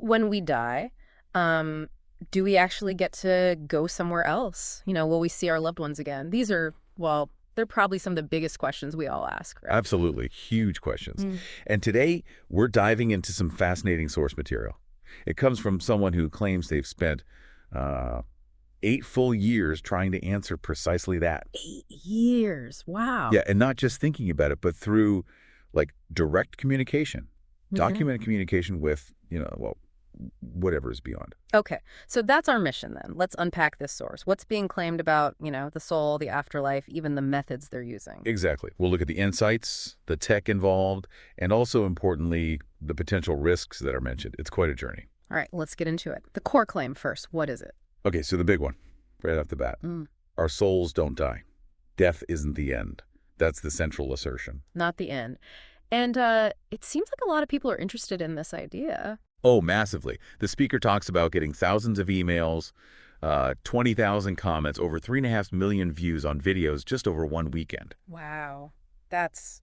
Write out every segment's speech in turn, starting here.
when we die, um, do we actually get to go somewhere else? Will we see our loved ones again? These are, well, they're probably some of the biggest questions we all ask, right? Absolutely. Huge questions. Mm. And today, we're diving into some fascinating source material. It comes from someone who claims they've spent uh, 8 full years trying to answer precisely that. 8 years. Wow. Yeah, and not just thinking about it, but through like direct communication, Hmm. documented communication with, well, whatever is beyond. Okay, so that's our mission then. Let's unpack this source. What's being claimed about, the soul, the afterlife, even the methods they're using? Exactly. We'll look at the insights, the tech involved, and also importantly, the potential risks that are mentioned. It's quite a journey. All right, let's get into it. The core claim first. What is it? Okay, so the big one, right off the bat. Mm, Our souls don't die. Death isn't the end. That's the central assertion. not the end. And it seems like a lot of people are interested in this idea. Oh, massively. The speaker talks about getting thousands of emails, 20,000 comments, over 3.5 million views on videos just over one weekend. Wow. That's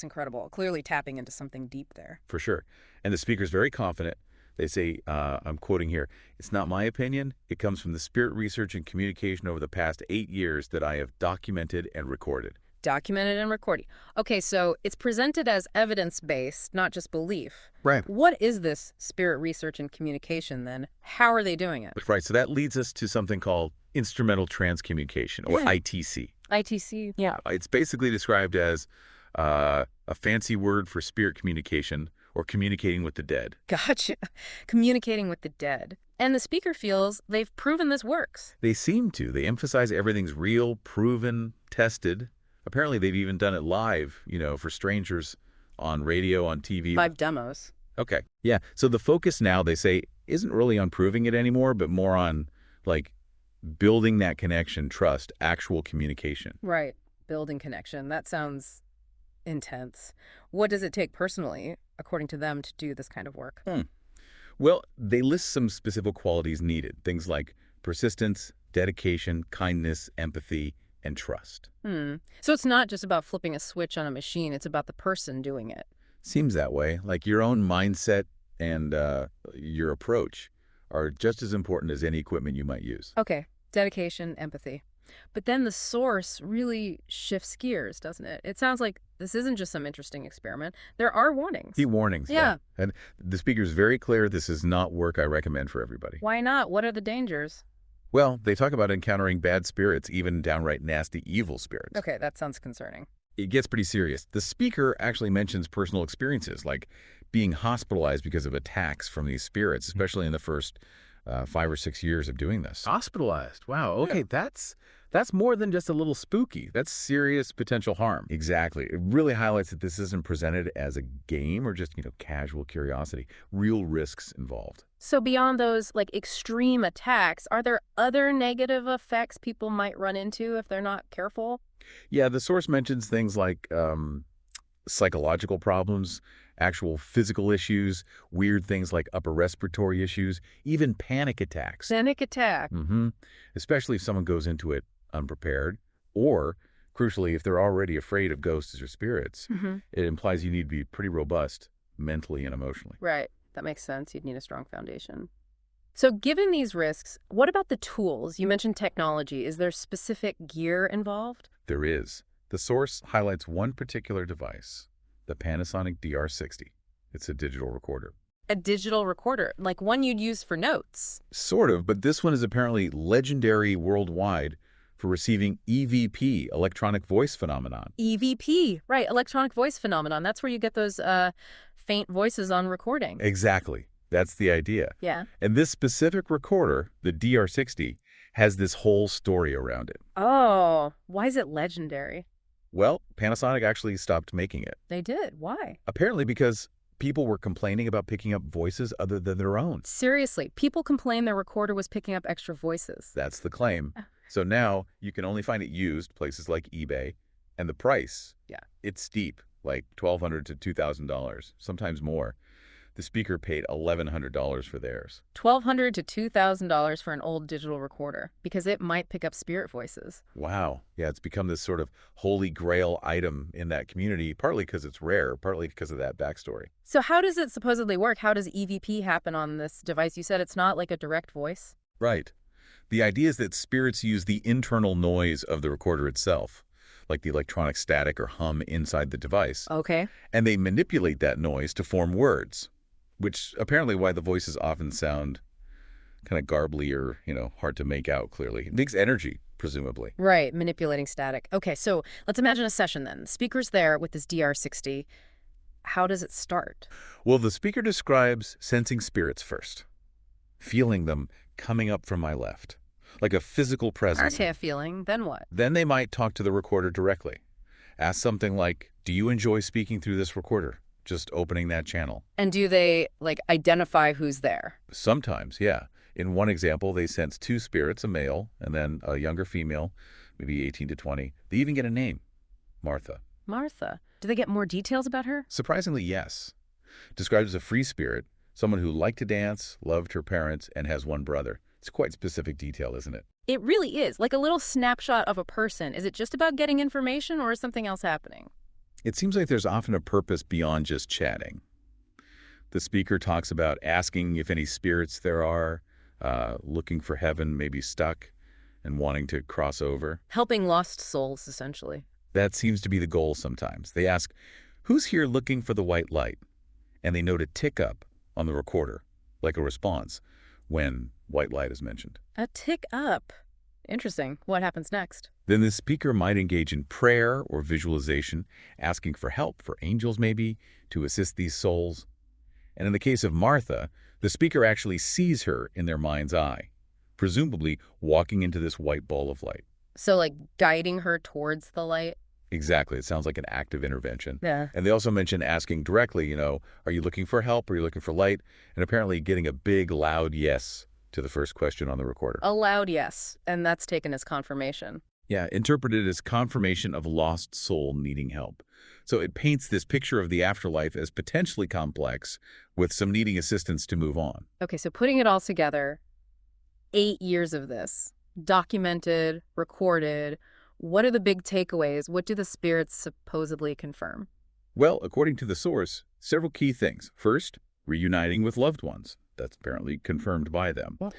incredible. Clearly tapping into something deep there. For sure. And the speaker's very confident. They say, I'm quoting here, "It's not my opinion. It comes from the spirit research and communication over the past 8 years that I have documented and recorded." Documented and recorded. Okay, so it's presented as evidence-based, not just belief. Right. What is this spirit research and communication then? How are they doing it? Right. So that leads us to something called instrumental transcommunication, or Yeah. ITC. ITC. Yeah. It's basically described as a fancy word for spirit communication or communicating with the dead. Gotcha. Communicating with the dead. And the speaker feels they've proven this works. They seem to. They emphasize everything's real, proven, tested. Apparently, they've even done it live, for strangers on radio, on TV. 5 demos. Okay. Yeah. So the focus now, they say, isn't really on proving it anymore, but more on, like, building that connection, trust, actual communication. Right. Building connection. That sounds intense. What does it take personally, according to them, to do this kind of work? Well, they list some specific qualities needed, things like persistence, dedication, kindness, empathy, and trust. So it's not just about flipping a switch on a machine, it's about the person doing it. Seems that way. Like your own mindset and your approach are just as important as any equipment you might use. Okay, dedication, empathy. But then the source really shifts gears, doesn't it? It sounds like this isn't just some interesting experiment. There are warnings. Key warnings. Yeah. And the speaker's very clear this is not work I recommend for everybody. Why not? What are the dangers? Well, they talk about encountering bad spirits, even downright nasty, evil spirits. Okay, that sounds concerning. It gets pretty serious. The speaker actually mentions personal experiences, like being hospitalized because of attacks from these spirits, especially in the first 5 or 6 years of doing this. Hospitalized. Wow. Okay, Yeah. that's more than just a little spooky. That's serious potential harm. Exactly. It really highlights that this isn't presented as a game or just, casual curiosity. Real risks involved. So beyond those extreme attacks, are there other negative effects people might run into if they're not careful? Yeah, the source mentions things like psychological problems, actual physical issues, weird things like upper respiratory issues, even panic attacks. Panic attack. Especially if someone goes into it unprepared, or, crucially, if they're already afraid of ghosts or spirits. It implies you need to be pretty robust mentally and emotionally. Right. That makes sense. You'd need a strong foundation. So given these risks, what about the tools? You mentioned technology. Is there specific gear involved? There is. The source highlights one particular device, the Panasonic DR60. It's a digital recorder. A digital recorder, like one you'd use for notes. Sort of, but this one is apparently legendary worldwide for receiving EVP, electronic voice phenomenon. EVP, right, electronic voice phenomenon. That's where you get those faint voices on recording. Exactly. That's the idea. Yeah. And this specific recorder, the DR60, has this whole story around it. Oh, why is it legendary? Well, Panasonic actually stopped making it. They did. Why? Apparently because people were complaining about picking up voices other than their own. Seriously, people complain their recorder was picking up extra voices. That's the claim. So now you can only find it used places like eBay, and the price, Yeah. it's steep, like $1,200 to $2,000, sometimes more. The speaker paid $1,100 for theirs. $1,200 to $2,000 for an old digital recorder because it might pick up spirit voices. Wow. Yeah, it's become this sort of holy grail item in that community, partly because it's rare, partly because of that backstory. So how does it supposedly work? How does EVP happen on this device? You said it's not like a direct voice? Right. The idea is that spirits use the internal noise of the recorder itself, like the electronic static or hum inside the device, Okay. and they manipulate that noise to form words, which apparently why the voices often sound kind of garbly or, hard to make out clearly. It makes energy, presumably. Right, manipulating static. Okay, so let's imagine a session then. The speaker's there with this DR60. How does it start? Well, the speaker describes sensing spirits first, feeling them coming up from my left, like a physical presence. Okay, a feeling. Then what? Then they might talk to the recorder directly. Ask something like, do you enjoy speaking through this recorder? Just opening that channel. And do they, identify who's there? Sometimes, yeah. In one example, they sense two spirits, a male and then a younger female, maybe 18 to 20. They even get a name, Martha. Martha. Do they get more details about her? Surprisingly, yes. Described as a free spirit, someone who liked to dance, loved her parents, and has one brother. It's quite specific detail, isn't it? It really is, like a little snapshot of a person. Is it just about getting information or is something else happening? It seems like there's often a purpose beyond just chatting. The speaker talks about asking if any spirits there are, looking for heaven, maybe stuck, and wanting to cross over. Helping lost souls, essentially. That seems to be the goal sometimes. They ask, who's here looking for the white light? And they note a tick up on the recorder, like a response, when white light is mentioned. A tick up. Interesting. What happens next? Then the speaker might engage in prayer or visualization, asking for help, for angels maybe, to assist these souls. And in the case of Martha, the speaker actually sees her in their mind's eye, presumably walking into this white ball of light. So, guiding her towards the light? Exactly. It sounds like an active intervention. Yeah. And they also mention asking directly, are you looking for help? Are you looking for light? And apparently getting a big, loud yes to the first question on the recorder. A loud yes, and that's taken as confirmation. Yeah, interpreted as confirmation of a lost soul needing help. So it paints this picture of the afterlife as potentially complex, with some needing assistance to move on. Okay, so putting it all together, 8 years of this, documented, recorded. What are the big takeaways? What do the spirits supposedly confirm? Well, according to the source, several key things. First, reuniting with loved ones. That's apparently confirmed by them. Yeah.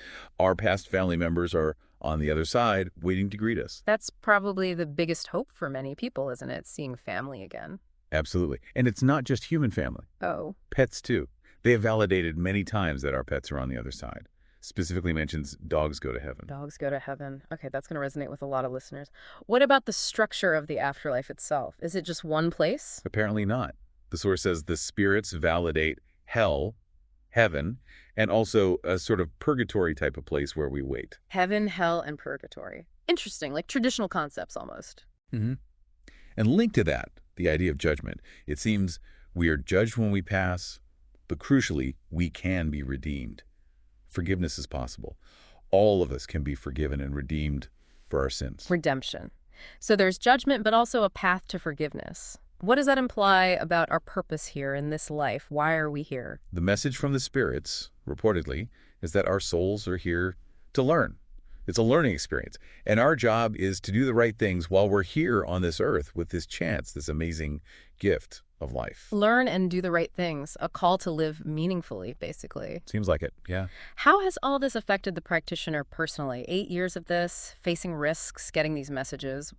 Our past family members are on the other side, waiting to greet us. That's probably the biggest hope for many people, isn't it? Seeing family again. Absolutely. And it's not just human family. Oh. Pets, too. They have validated many times that our pets are on the other side. Specifically mentions dogs go to heaven. Dogs go to heaven. Okay, that's going to resonate with a lot of listeners. What about the structure of the afterlife itself? Is it just one place? Apparently not. The source says the spirits validate hell, heaven, and also a sort of purgatory type of place where we wait. Heaven, hell, and purgatory. Interesting, like traditional concepts almost. Mm-hmm. And linked to that, the idea of judgment. It seems we are judged when we pass, but crucially, we can be redeemed. Forgiveness is possible. All of us can be forgiven and redeemed for our sins. Redemption. So there's judgment, but also a path to forgiveness. What does that imply about our purpose here in this life? Why are we here? The message from the spirits, reportedly, is that our souls are here to learn. It's a learning experience. And our job is to do the right things while we're here on this earth with this chance, this amazing gift of life. Learn and do the right things. A call to live meaningfully, basically. Seems like it, yeah. How has all this affected the practitioner personally? 8 years of this, facing risks, getting these messages.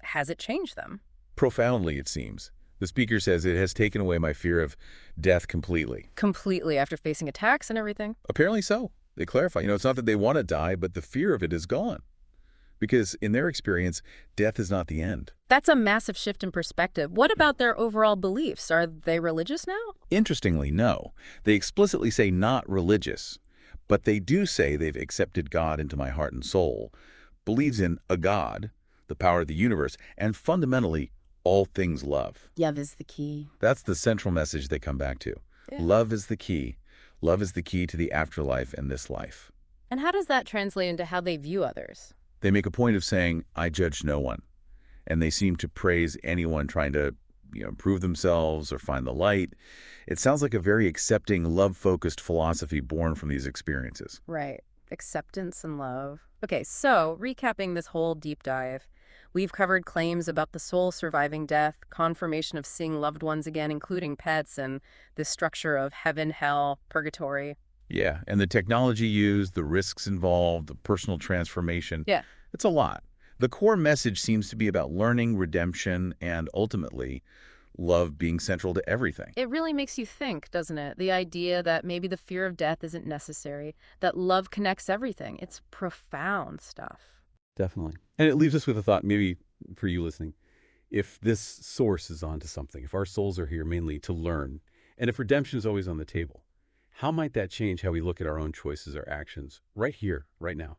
Has it changed them? Profoundly, it seems. The speaker says it has taken away my fear of death completely. Completely, after facing attacks and everything? Apparently so. They clarify, it's not that they want to die, but the fear of it is gone. Because in their experience, death is not the end. That's a massive shift in perspective. What about their overall beliefs? Are they religious now? Interestingly, no. They explicitly say not religious, but they do say they've accepted God into my heart and soul, believes in a God, the power of the universe, and fundamentally, all things love. Love is the key. That's the central message they come back to. Yeah. Love is the key. Love is the key to the afterlife and this life. And how does that translate into how they view others? They make a point of saying, I judge no one. And they seem to praise anyone trying to improve themselves or find the light. It sounds like a very accepting, love-focused philosophy born from these experiences. Right. Acceptance and love. Okay, so recapping this whole deep dive, we've covered claims about the soul surviving death, confirmation of seeing loved ones again, including pets, and this structure of heaven, hell, purgatory. Yeah, and the technology used, the risks involved, the personal transformation, Yeah. it's a lot. The core message seems to be about learning, redemption, and ultimately, love being central to everything. It really makes you think, doesn't it? The idea that maybe the fear of death isn't necessary, that love connects everything. It's profound stuff. Definitely. And it leaves us with a thought, maybe for you listening. If this source is onto something, if our souls are here mainly to learn, and if redemption is always on the table, how might that change how we look at our own choices or actions right here, right now?